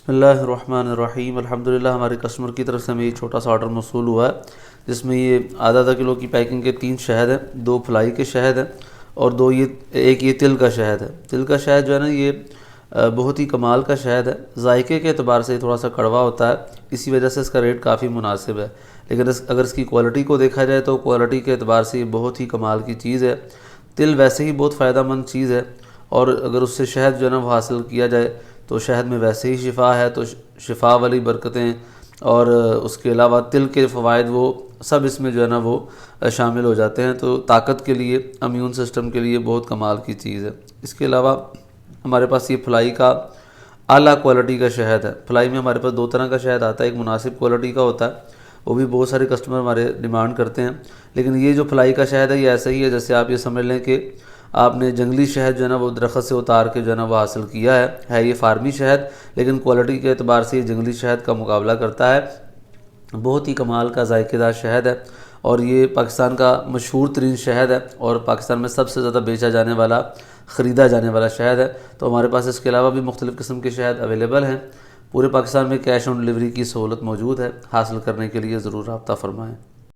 بسم اللہ الرحمن الرحیم۔ الحمدللہ ہمارے کسٹمر کی طرف سے ہمیں یہ چھوٹا سا آرڈر موصول ہوا ہے، جس میں یہ آدھا کلو کی پیکنگ کے 3 شہد ہیں، 2 فلائی کے شہد ہیں اور ایک یہ تل کا شہد ہے۔ تل کا شہد جو ہے نا، یہ بہت ہی کمال کا شہد ہے۔ ذائقے کے اعتبار سے تھوڑا سا کڑوا ہوتا ہے، اسی وجہ سے اس کا ریٹ کافی مناسب ہے، لیکن اگر اس کی کوالٹی کو دیکھا جائے تو کوالٹی کے اعتبار سے یہ بہت ہی کمال کی چیز ہے۔ تل ویسے ہی بہت فائدہ مند چیز ہے، اور اگر اس سے شہد جو ہے نا وہ حاصل کیا جائے تو شہد میں ویسے ہی شفا ہے، تو شفا والی برکتیں اور اس کے علاوہ تل کے فوائد وہ سب اس میں جو ہے نا وہ شامل ہو جاتے ہیں، تو طاقت کے لیے، امیون سسٹم کے لیے بہت کمال کی چیز ہے۔ اس کے علاوہ ہمارے پاس یہ فلائی کا اعلیٰ کوالٹی کا شہد ہے۔ فلائی میں ہمارے پاس 2 طرح کا شہد آتا ہے، ایک مناسب کوالٹی کا ہوتا ہے، وہ بھی بہت سارے کسٹمر ہمارے ڈیمانڈ کرتے ہیں، لیکن یہ جو فلائی کا شہد ہے یہ ایسا ہی ہے جیسے آپ یہ سمجھ لیں کہ آپ نے جنگلی شہد جو ہے نا وہ درخت سے اتار کے جو ہے نا وہ حاصل کیا ہے یہ فارمی شہد، لیکن کوالٹی کے اعتبار سے یہ جنگلی شہد کا مقابلہ کرتا ہے۔ بہت ہی کمال کا ذائقے دار شہد ہے، اور یہ پاکستان کا مشہور ترین شہد ہے، اور پاکستان میں سب سے زیادہ بیچا جانے والا، خریدا جانے والا شہد ہے۔ تو ہمارے پاس اس کے علاوہ بھی مختلف قسم کے شہد اویلیبل ہیں۔ پورے پاکستان میں کیش آن ڈیلیوری کی سہولت موجود ہے، حاصل کرنے کے لیے ضرور رابطہ فرمائیں۔